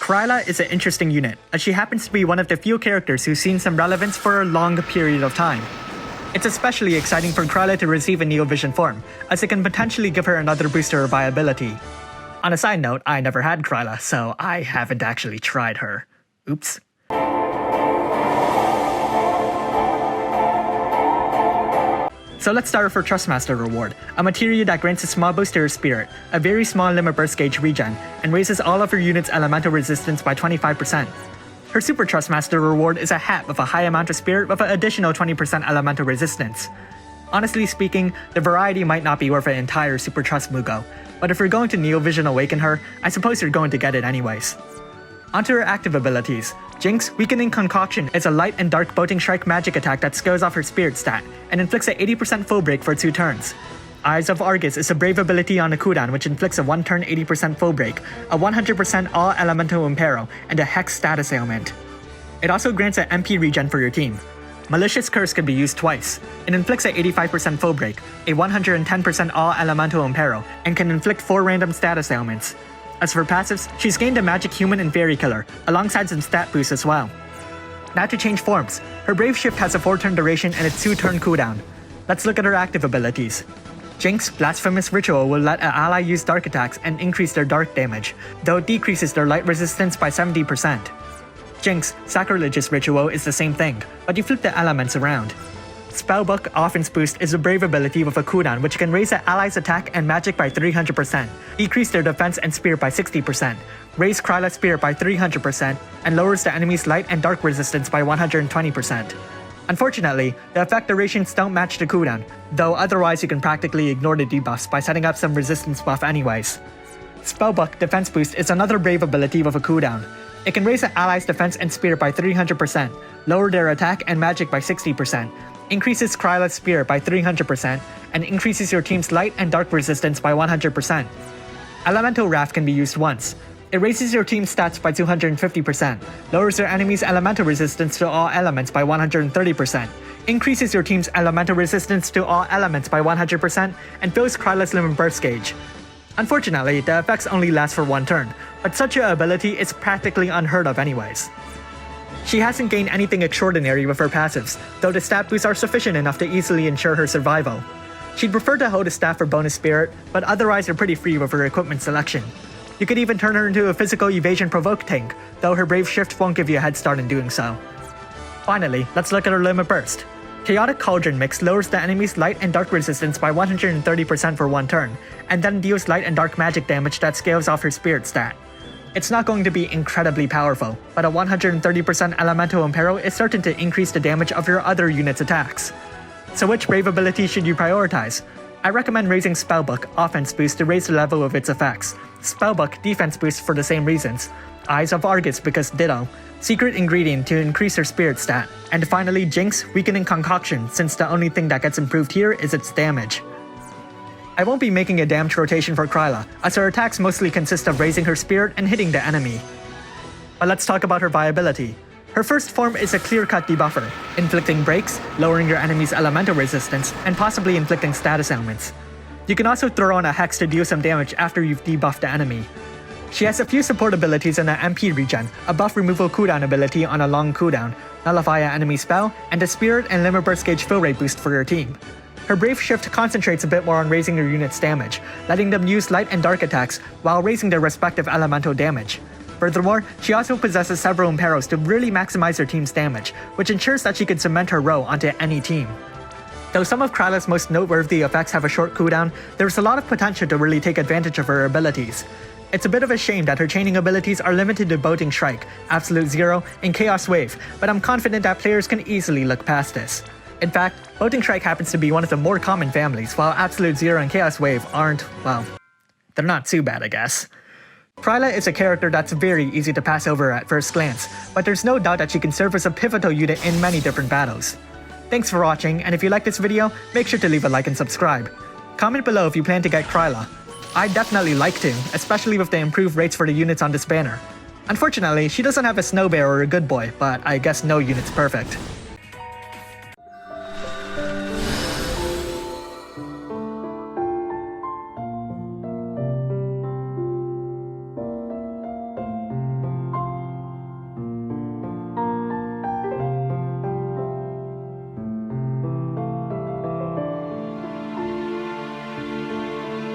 Kryla is an interesting unit, as she happens to be one of the few characters who's seen some relevance for a long period of time. It's especially exciting for Kryla to receive a Neovision form, as it can potentially give her another booster of viability. On a side note, I never had Kryla, so I haven't actually tried her. Oops. So let's start with her Trustmaster reward, a materia that grants a small boost to her spirit, a very small limit burst gauge regen, and raises all of her units' elemental resistance by 25%. Her Super Trustmaster reward is a hat with a high amount of spirit with an additional 20% elemental resistance. Honestly speaking, the variety might not be worth an entire Super Trust Mugo, but if you're going to Neovision Awaken her, I suppose you're going to get it anyways. Onto her active abilities. Jinx Weakening Concoction is a light and dark Boating Strike magic attack that scales off her spirit stat, and inflicts an 80% full break for 2 turns. Eyes of Argus is a brave ability on a cooldown which inflicts a 1 turn 80% full break, a 100% all elemental impero, and a hex status ailment. It also grants an MP regen for your team. Malicious Curse can be used twice. It inflicts a 85% full break, a 110% all elemental impero, and can inflict 4 random status ailments. As for passives, she's gained a magic human and fairy killer, alongside some stat boosts as well. Now to change forms. Her Brave Shift has a 4-turn duration and a 2-turn cooldown. Let's look at her active abilities. Jinx Blasphemous Ritual will let an ally use dark attacks and increase their dark damage, though it decreases their light resistance by 70%. Jinx Sacrilegious Ritual is the same thing, but you flip the elements around. Spellbook Offense Boost is a brave ability with a cooldown which can raise an ally's attack and magic by 300%, decrease their defense and spirit by 60%, raise Kryla's spirit by 300%, and lowers the enemy's light and dark resistance by 120%. Unfortunately, the effect durations don't match the cooldown, though otherwise you can practically ignore the debuffs by setting up some resistance buff anyways. Spellbook Defense Boost is another brave ability with a cooldown. It can raise an ally's defense and spirit by 300%, lower their attack and magic by 60%, increases Kryla's spirit by 300%, and increases your team's light and dark resistance by 100%. Elemental Wrath can be used once. It raises your team's stats by 250%, lowers your enemy's elemental resistance to all elements by 130%, increases your team's elemental resistance to all elements by 100%, and fills Kryla's limit burst gauge. Unfortunately, the effects only last for 1 turn, but such an ability is practically unheard of anyways. She hasn't gained anything extraordinary with her passives, though the stat boosts are sufficient enough to easily ensure her survival. She'd prefer to hold a staff for bonus spirit, but otherwise you're pretty free with her equipment selection. You could even turn her into a physical evasion provoke tank, though her Brave Shift won't give you a head start in doing so. Finally, let's look at her limit burst. Chaotic Cauldron Mix lowers the enemy's light and dark resistance by 130% for 1 turn, and then deals light and dark magic damage that scales off her spirit stat. It's not going to be incredibly powerful, but a 130% elemental impero is certain to increase the damage of your other unit's attacks. So which brave ability should you prioritize? I recommend raising Spellbook Offense Boost to raise the level of its effects, Spellbook Defense Boost for the same reasons, Eyes of Argus because ditto, Secret Ingredient to increase her spirit stat, and finally Jinx Weakening Concoction since the only thing that gets improved here is its damage. I won't be making a damage rotation for Kryla, as her attacks mostly consist of raising her spirit and hitting the enemy. But let's talk about her viability. Her first form is a clear-cut debuffer, inflicting breaks, lowering your enemy's elemental resistance, and possibly inflicting status ailments. You can also throw on a Hex to deal some damage after you've debuffed the enemy. She has a few support abilities in an MP regen, a buff removal cooldown ability on a long cooldown, nullify an enemy spell, and a spirit and limit burst gauge fill rate boost for your team. Her Brave Shift concentrates a bit more on raising your unit's damage, letting them use light and dark attacks while raising their respective elemental damage. Furthermore, she also possesses several imperos to really maximize her team's damage, which ensures that she can cement her row onto any team. Though some of Kryla's most noteworthy effects have a short cooldown, there's a lot of potential to really take advantage of her abilities. It's a bit of a shame that her chaining abilities are limited to Boating Strike, Absolute Zero, and Chaos Wave, but I'm confident that players can easily look past this. In fact, Boating Strike happens to be one of the more common families, while Absolute Zero and Chaos Wave aren't, well, they're not too bad, I guess. Kryla is a character that's very easy to pass over at first glance, but there's no doubt that she can serve as a pivotal unit in many different battles. Thanks for watching, and if you like this video, make sure to leave a like and subscribe. Comment below if you plan to get Kryla. I'd definitely like to, especially with the improved rates for the units on this banner. Unfortunately, she doesn't have a Snow Bear or a Good Boy, but I guess no unit's perfect.